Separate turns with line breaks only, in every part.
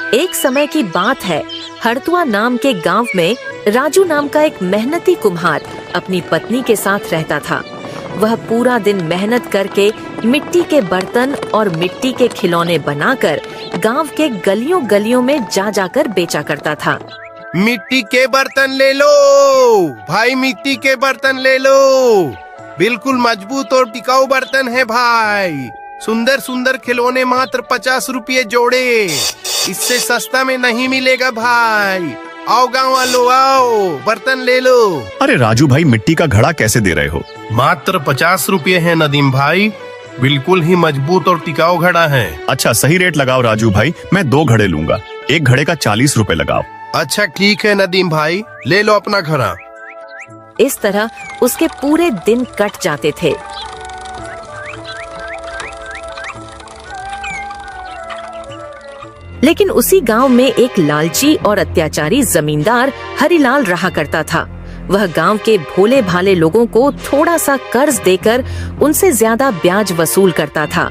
एक समय की बात है, हरतुआ नाम के गांव में राजू नाम का एक मेहनती कुम्हार अपनी पत्नी के साथ रहता था। वह पूरा दिन मेहनत करके मिट्टी के बर्तन और मिट्टी के खिलौने बनाकर गांव के गलियों गलियों में जा जाकर बेचा करता था।
मिट्टी के बर्तन ले लो भाई, मिट्टी के बर्तन ले लो, बिल्कुल मजबूत और टिकाऊ बर्तन है भाई। सुंदर सुंदर खिलौने मात्र 50 रुपये जोड़े, इससे सस्ता में नहीं मिलेगा भाई। आओ गाँव वालों, आओ बर्तन ले लो।
अरे राजू भाई, मिट्टी का घड़ा कैसे दे रहे हो?
मात्र 50 रुपये है नदीम भाई, बिल्कुल ही मजबूत और टिकाऊ घड़ा है।
अच्छा सही रेट लगाओ राजू भाई, मैं 2 घड़े लूंगा, एक घड़े का 40 रुपए लगाओ।
अच्छा ठीक है नदीम भाई, ले लो अपना घड़ा।
इस तरह उसके पूरे दिन कट जाते थे। लेकिन उसी गांव में एक लालची और अत्याचारी जमींदार हरिलाल रहा करता था। वह गांव के भोले भाले लोगों को थोड़ा सा कर्ज देकर उनसे ज्यादा ब्याज वसूल करता था।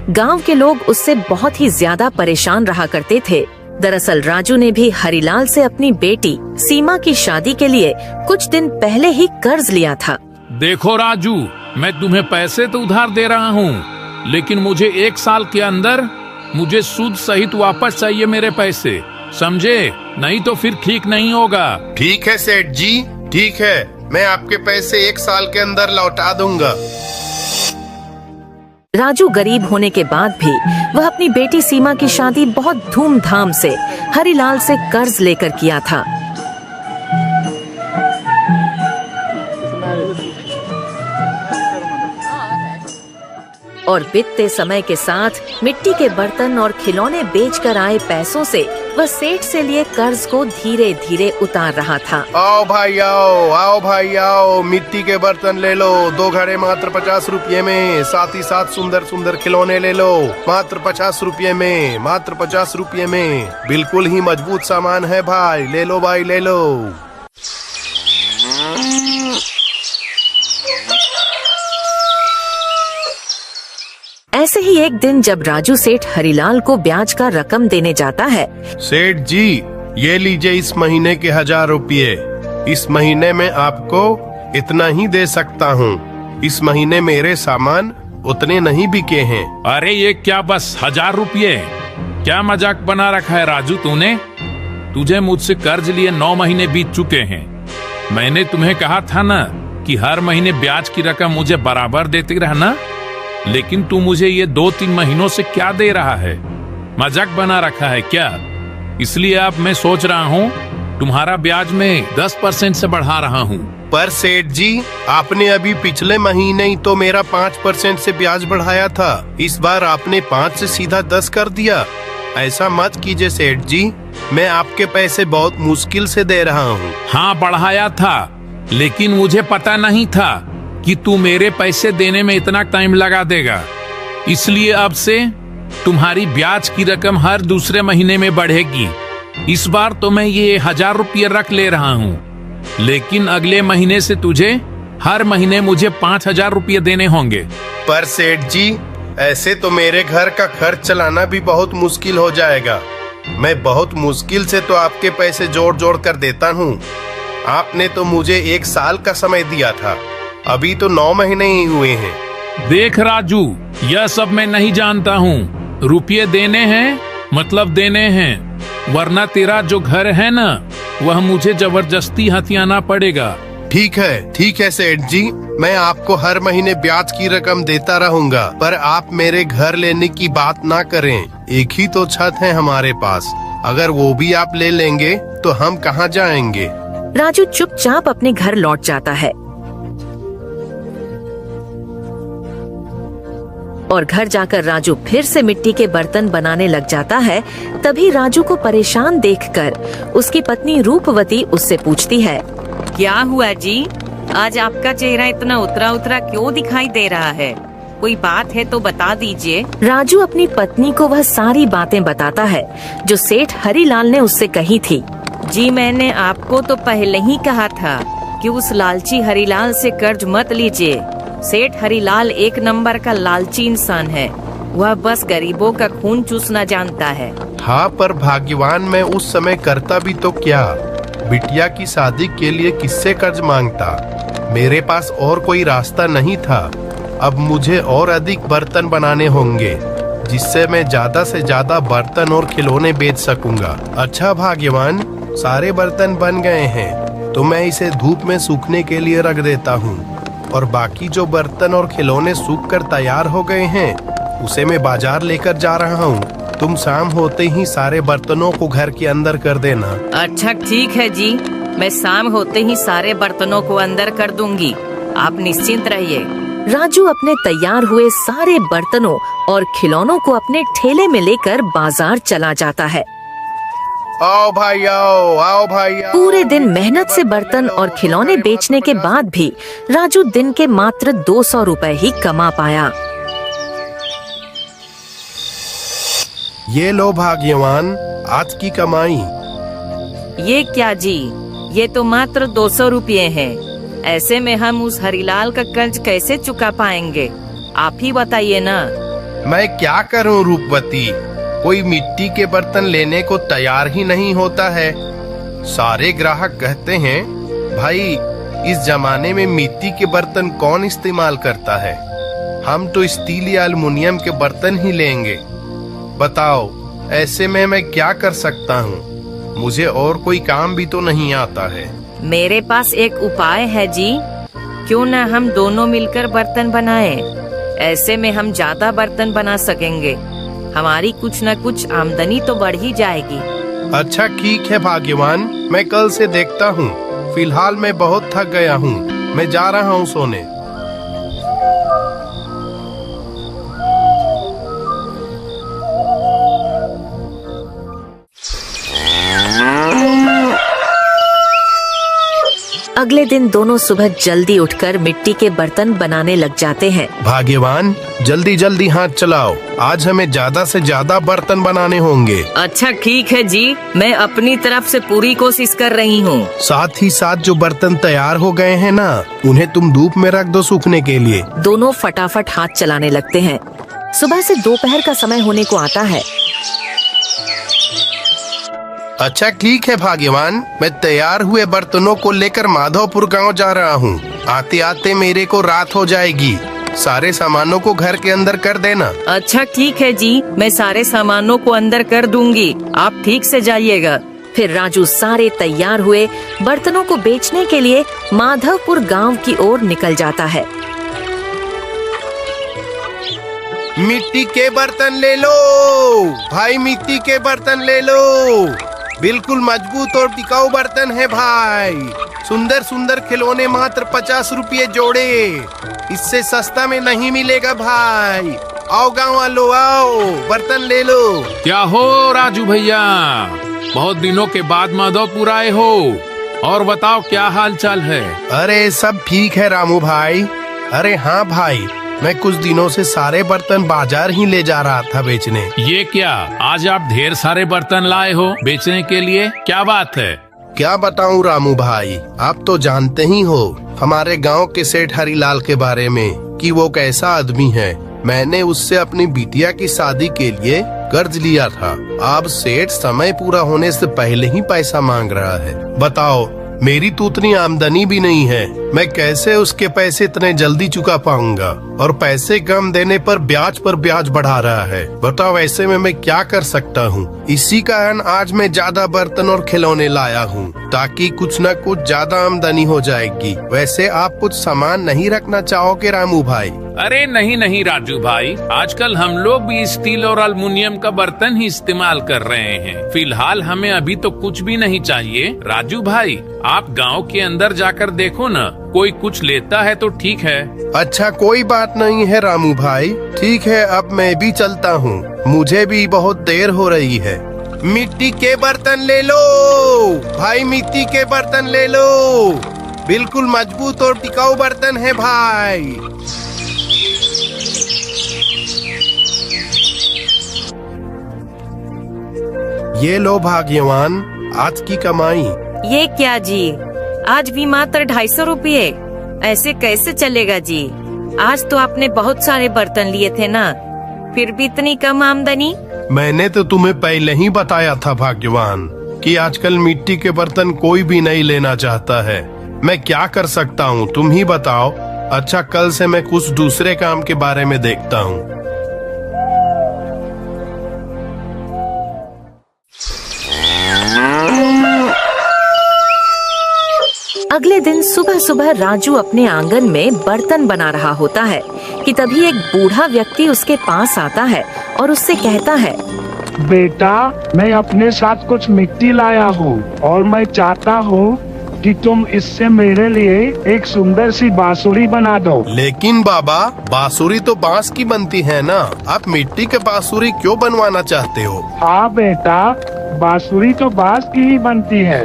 गांव के लोग उससे बहुत ही ज्यादा परेशान रहा करते थे। दरअसल राजू ने भी हरिलाल से अपनी बेटी सीमा की शादी के लिए कुछ दिन पहले ही कर्ज लिया था।
देखो राजू, मैं तुम्हें पैसे तो उधार दे रहा हूँ, लेकिन मुझे 1 साल के अंदर मुझे सूद सहित वापस चाहिए मेरे पैसे, समझे? नहीं तो फिर ठीक नहीं होगा।
ठीक है सेठ जी, ठीक है, मैं आपके पैसे 1 साल के अंदर लौटा दूंगा।
राजू गरीब होने के बाद भी वह अपनी बेटी सीमा की शादी बहुत धूमधाम से हरिलाल से कर्ज लेकर किया था। और बीतते समय के साथ मिट्टी के बर्तन और खिलौने बेचकर आए पैसों से वह सेठ से लिए कर्ज को धीरे धीरे उतार रहा था।
आओ भाई आओ, आओ भाई आओ, मिट्टी के बर्तन ले लो, 2 घड़े मात्र 50 रुपये में, साथ ही साथ सुंदर सुंदर खिलौने ले लो मात्र 50 रुपये में, मात्र 50 रुपये में, बिल्कुल ही मजबूत सामान है भाई, ले लो भाई ले लो।
ऐसे ही एक दिन जब राजू सेठ हरिलाल को ब्याज का रकम देने जाता है।
सेठ जी, ये लीजिए इस महीने के 1000 रुपये, इस महीने में आपको इतना ही दे सकता हूँ, इस महीने मेरे सामान उतने नहीं बिके हैं।
अरे ये क्या बस 1000 रुपये? क्या मजाक बना रखा है राजू तूने? तुझे मुझसे कर्ज लिए 9 महीने बीत चुके हैं। मैंने तुम्हें कहा था ना कि हर महीने ब्याज की रकम मुझे बराबर देते रहना, लेकिन तू मुझे ये 2-3 महीनों से क्या दे रहा है? मजाक बना रखा है क्या? इसलिए अब मैं सोच रहा हूँ तुम्हारा ब्याज में 10% से बढ़ा रहा हूँ।
पर सेठ जी, आपने अभी पिछले महीने ही तो मेरा 5% से ब्याज बढ़ाया था, इस बार आपने 5 से सीधा 10 कर दिया। ऐसा मत कीजिए सेठ जी, मैं आपके पैसे बहुत मुश्किल से दे रहा हूँ।
हाँ बढ़ाया था, लेकिन मुझे पता नहीं था कि तू मेरे पैसे देने में इतना टाइम लगा देगा, इसलिए अब से तुम्हारी ब्याज की रकम हर दूसरे महीने में बढ़ेगी। इस बार तो मैं ये 1000 रुपये रख ले रहा हूँ, लेकिन अगले महीने से तुझे हर महीने मुझे 5000 रुपये देने होंगे।
पर सेठ जी, ऐसे तो मेरे घर का खर्च चलाना भी बहुत मुश्किल हो जाएगा। मैं बहुत मुश्किल से तो आपके पैसे जोड़ जोड़ कर देता हूँ। आपने तो मुझे 1 साल का समय दिया था, अभी तो 9 महीने ही हुए हैं।
देख राजू, यह सब मैं नहीं जानता हूँ, रुपये देने हैं मतलब देने हैं, वरना तेरा जो घर है ना, वह मुझे जबरदस्ती हथियाना पड़ेगा।
ठीक है सेठ जी, मैं आपको हर महीने ब्याज की रकम देता रहूंगा, पर आप मेरे घर लेने की बात ना करें। एक ही तो छत है हमारे पास, अगर वो भी आप ले लेंगे तो हम कहाँ जाएंगे?
राजू चुपचाप अपने घर लौट जाता है और घर जाकर राजू फिर से मिट्टी के बर्तन बनाने लग जाता है। तभी राजू को परेशान देखकर उसकी पत्नी रूपवती उससे पूछती है,
क्या हुआ जी? आज आपका चेहरा इतना उतरा उतरा क्यों दिखाई दे रहा है? कोई बात है तो बता दीजिए।
राजू अपनी पत्नी को वह सारी बातें बताता है जो सेठ हरिलाल ने उससे कही थी।
जी मैंने आपको तो पहले ही कहा था कि उस लालची हरिलाल से कर्ज मत लीजिए। सेठ हरिलाल 1 नंबर का लालची इंसान है, वह बस गरीबों का खून चूसना जानता है।
हाँ, पर भाग्यवान मैं उस समय करता भी तो क्या, बिटिया की शादी के लिए किससे कर्ज मांगता। मेरे पास और कोई रास्ता नहीं था। अब मुझे और अधिक बर्तन बनाने होंगे, जिससे मैं ज्यादा से ज्यादा बर्तन और खिलौने बेच सकूंगा। अच्छा भाग्यवान, सारे बर्तन बन गए हैं, तो मैं इसे धूप में सूखने के लिए रख देता हूँ, और बाकी जो बर्तन और खिलौने सूख कर तैयार हो गए हैं, उसे मैं बाजार लेकर जा रहा हूँ। तुम शाम होते ही सारे बर्तनों को घर के अंदर कर देना।
अच्छा ठीक है जी, मैं शाम होते ही सारे बर्तनों को अंदर कर दूंगी, आप निश्चिंत रहिए।
राजू अपने तैयार हुए सारे बर्तनों और खिलौनों को अपने ठेले में लेकर बाजार चला जाता है।
आओ भाई आओ, आओ भाई आओ।
पूरे दिन मेहनत से बर्तन और खिलौने बेचने के बाद भी राजू दिन के मात्र 200 रुपए ही कमा पाया।
ये लो भाग्यवान, आज की कमाई।
ये क्या जी, ये तो मात्र 200 रुपये हैं। ऐसे में हम उस हरिलाल का कर्ज कैसे चुका पाएंगे, आप ही बताइए ना।
मैं क्या करूं रूपवती, कोई मिट्टी के बर्तन लेने को तैयार ही नहीं होता है। सारे ग्राहक कहते हैं, भाई इस जमाने में मिट्टी के बर्तन कौन इस्तेमाल करता है, हम तो स्टील या एल्युमिनियम के बर्तन ही लेंगे। बताओ, ऐसे में मैं क्या कर सकता हूँ, मुझे और कोई काम भी तो नहीं आता है।
मेरे पास एक उपाय है जी, क्यों न हम दोनों मिलकर बर्तन बनाएं। ऐसे में हम ज्यादा बर्तन बना सकेंगे, हमारी कुछ न कुछ आमदनी तो बढ़ ही जाएगी।
अच्छा ठीक है भाग्यवान, मैं कल से देखता हूँ। फिलहाल मैं बहुत थक गया हूँ, मैं जा रहा हूँ सोने।
अगले दिन दोनों सुबह जल्दी उठकर मिट्टी के बर्तन बनाने लग जाते हैं।
भाग्यवान, जल्दी जल्दी हाथ चलाओ, आज हमें ज्यादा से ज्यादा बर्तन बनाने होंगे।
अच्छा ठीक है जी, मैं अपनी तरफ से पूरी कोशिश कर रही हूँ।
साथ ही साथ जो बर्तन तैयार हो गए हैं ना, उन्हें तुम धूप में रख दो सूखने के लिए।
दोनों फटाफट हाथ चलाने लगते हैं। सुबह से दोपहर का समय होने को आता है।
अच्छा ठीक है भाग्यवान, मैं तैयार हुए बर्तनों को लेकर माधवपुर गांव जा रहा हूँ। आते आते मेरे को रात हो जाएगी, सारे सामानों को घर के अंदर कर देना।
अच्छा ठीक है जी, मैं सारे सामानों को अंदर कर दूंगी, आप ठीक से जाइएगा।
फिर राजू सारे तैयार हुए बर्तनों को बेचने के लिए माधवपुर गांव की ओर निकल जाता है।
मिट्टी के बर्तन ले लो भाई, मिट्टी के बर्तन ले लो, बिल्कुल मजबूत और टिकाऊ बर्तन है भाई। सुंदर सुंदर खिलौने मात्र 50 रुपये जोड़े, इससे सस्ता में नहीं मिलेगा भाई। आओ गाँव वालों, आओ बर्तन ले लो।
क्या हो राजू भैया, बहुत दिनों के बाद माधवपुर आए हो, और बताओ क्या हाल चाल है।
अरे सब ठीक है रामू भाई। अरे हाँ भाई, मैं कुछ दिनों से सारे बर्तन बाजार ही ले जा रहा था बेचने।
ये क्या, आज आप ढेर सारे बर्तन लाए हो बेचने के लिए, क्या बात है।
क्या बताऊं रामू भाई, आप तो जानते ही हो हमारे गांव के सेठ हरिलाल के बारे में कि वो कैसा आदमी है। मैंने उससे अपनी बिटिया की शादी के लिए कर्ज लिया था। अब सेठ समय पूरा होने से पहले ही पैसा मांग रहा है। बताओ, मेरी तो उतनी आमदनी भी नहीं है, मैं कैसे उसके पैसे इतने जल्दी चुका पाऊंगा, और पैसे कम देने पर ब्याज बढ़ा रहा है। बताओ, ऐसे में मैं क्या कर सकता हूँ। इसी कारण आज मैं ज्यादा बर्तन और खिलौने लाया हूँ, ताकि कुछ न कुछ ज्यादा आमदनी हो जाएगी। वैसे आप कुछ सामान नहीं रखना चाहोगे रामू भाई?
अरे नहीं नहीं राजू भाई, आजकल हम लोग भी स्टील और एल्युमिनियम का बर्तन ही इस्तेमाल कर रहे हैं। फिलहाल हमें अभी तो कुछ भी नहीं चाहिए। राजू भाई, आप गांव के अंदर जाकर देखो न, कोई कुछ लेता है तो ठीक है।
अच्छा कोई बात नहीं है रामू भाई, ठीक है, अब मैं भी चलता हूँ, मुझे भी बहुत देर हो रही है। मिट्टी के बर्तन ले लो भाई, मिट्टी के बर्तन ले लो, बिल्कुल मजबूत और टिकाऊ बर्तन है भाई। ये लो भाग्यवान, आज की कमाई।
ये क्या जी, आज भी मात्र 250 रुपये, ऐसे कैसे चलेगा जी। आज तो आपने बहुत सारे बर्तन लिए थे ना, फिर भी इतनी कम आमदनी।
मैंने तो तुम्हें पहले ही बताया था भाग्यवान कि आजकल मिट्टी के बर्तन कोई भी नहीं लेना चाहता है। मैं क्या कर सकता हूँ, तुम ही बताओ। अच्छा, कल से मैं कुछ दूसरे काम के बारे में देखता हूँ।
अगले दिन सुबह सुबह राजू अपने आंगन में बर्तन बना रहा होता है कि तभी एक बूढ़ा व्यक्ति उसके पास आता है और उससे कहता है,
बेटा, मैं अपने साथ कुछ मिट्टी लाया हूँ और मैं चाहता हूँ कि तुम इससे मेरे लिए एक सुंदर सी बांसुरी बना दो।
लेकिन बाबा, बांसुरी तो बांस की बनती है ना, आप मिट्टी के बांसुरी क्यों बनवाना चाहते हो?
हाँ बेटा, बांसुरी तो बांस की ही बनती है,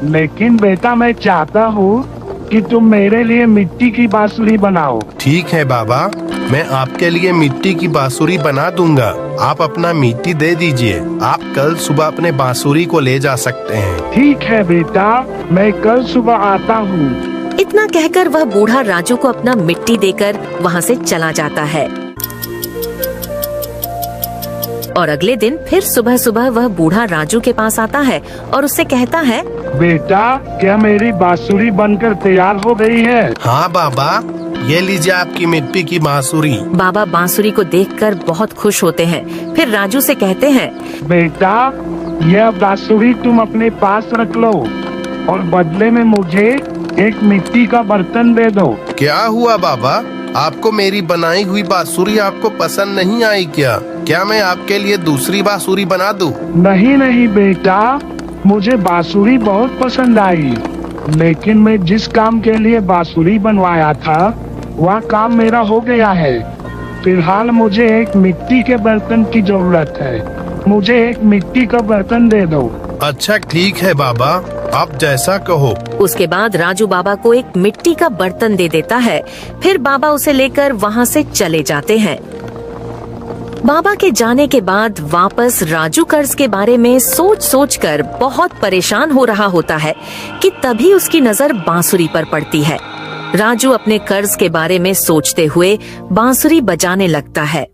लेकिन बेटा मैं चाहता हूँ कि तुम मेरे लिए मिट्टी की बांसुरी बनाओ।
ठीक है बाबा, मैं आपके लिए मिट्टी की बांसुरी बना दूंगा। आप अपना मिट्टी दे दीजिए। आप कल सुबह अपने बांसुरी को ले जा सकते हैं।
ठीक है बेटा, मैं कल सुबह आता हूँ।
इतना कहकर वह बूढ़ा राजू को अपना मिट्टी देकर वहाँ से चला जाता है। और अगले दिन फिर सुबह सुबह वह बूढ़ा राजू के पास आता है और उससे कहता है,
बेटा, क्या मेरी बांसुरी बनकर तैयार हो गई है?
हाँ बाबा, ये लीजिए आपकी मिट्टी की बांसुरी।
बाबा बांसुरी को देखकर बहुत खुश होते हैं। फिर राजू से कहते हैं,
बेटा, यह बांसुरी तुम अपने पास रख लो और बदले में मुझे एक मिट्टी का बर्तन दे दो।
क्या हुआ बाबा, आपको मेरी बनाई हुई बांसुरी आपको पसंद नहीं आई क्या? क्या मैं आपके लिए दूसरी बांसुरी बना दूं?
नहीं नहीं बेटा, मुझे बांसुरी बहुत पसंद आई, लेकिन मैं जिस काम के लिए बांसुरी बनवाया था वह काम मेरा हो गया है। फिलहाल मुझे एक मिट्टी के बर्तन की जरूरत है। मुझे एक मिट्टी का बर्तन दे दो।
अच्छा ठीक है बाबा, आप जैसा कहो।
उसके बाद राजू बाबा को एक मिट्टी का बर्तन दे देता है। फिर बाबा उसे लेकर वहाँ से चले जाते हैं। बाबा के जाने के बाद वापस राजू कर्ज के बारे में सोच सोच कर बहुत परेशान हो रहा होता है कि तभी उसकी नजर बांसुरी पर पड़ती है। राजू अपने कर्ज के बारे में सोचते हुए बांसुरी बजाने लगता है।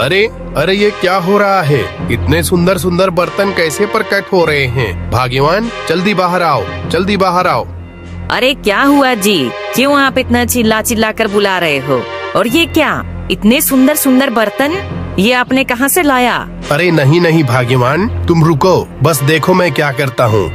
अरे अरे, ये क्या हो रहा है? इतने सुंदर सुंदर बर्तन कैसे प्रकट हो रहे हैं? भाग्यवान, जल्दी बाहर आओ, जल्दी बाहर आओ।
अरे क्या हुआ जी, क्यों आप इतना चिल्ला चिल्ला कर बुला रहे हो? और ये क्या, इतने सुंदर सुंदर बर्तन ये आपने कहाँ से लाया?
अरे नहीं नहीं भाग्यवान, तुम रुको, बस देखो मैं क्या करता हूँ।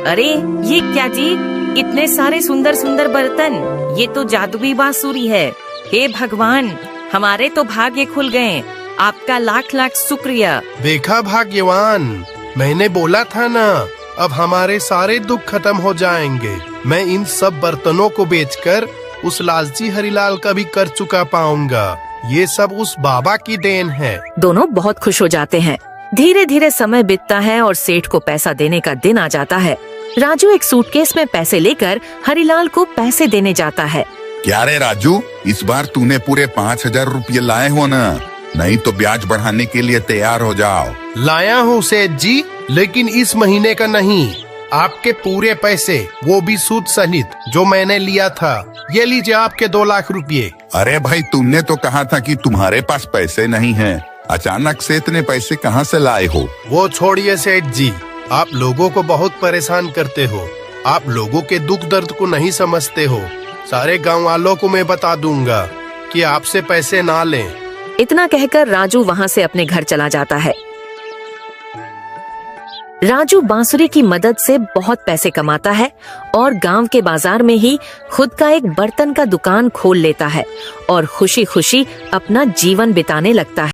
अरे ये क्या जी, इतने सारे सुंदर सुंदर बर्तन, ये तो जादुई बांसुरी है। हे भगवान, हमारे तो भाग्य खुल गए। आपका लाख लाख शुक्रिया।
देखा भाग्यवान, मैंने बोला था ना, अब हमारे सारे दुख खत्म हो जाएंगे। मैं इन सब बर्तनों को बेचकर उस लालची हरिलाल का भी कर चुका पाऊंगा। ये सब उस बाबा की देन है।
दोनों बहुत खुश हो जाते हैं। धीरे धीरे समय बीतता है और सेठ को पैसा देने का दिन आ जाता है। राजू एक सूटकेस में पैसे लेकर हरिलाल को पैसे देने जाता है।
क्या रे राजू, इस बार तूने पूरे 5,000 रुपये लाए हो ना? नहीं तो ब्याज बढ़ाने के लिए तैयार हो जाओ।
लाया हूँ सेठ जी, लेकिन इस महीने का नहीं, आपके पूरे पैसे, वो भी सूद सहित जो मैंने लिया था। ये लीजिए आपके 2 लाख रुपये।
अरे भाई, तुमने तो कहा था कि तुम्हारे पास पैसे नहीं हैं। अचानक से इतने पैसे कहाँ से लाए हो?
वो छोड़िए सेठ जी, आप लोगों को बहुत परेशान करते हो। आप लोगों के दुख दर्द को नहीं समझते हो। सारे गांव वालों को मैं बता दूंगा कि आपसे पैसे ना लें।
इतना कहकर राजू वहाँ से अपने घर चला जाता है। राजू बांसुरी की मदद से बहुत पैसे कमाता है और गांव के बाजार में ही खुद का एक बर्तन का दुकान खोल लेता है और खुशी खुशी अपना जीवन बिताने लगता है।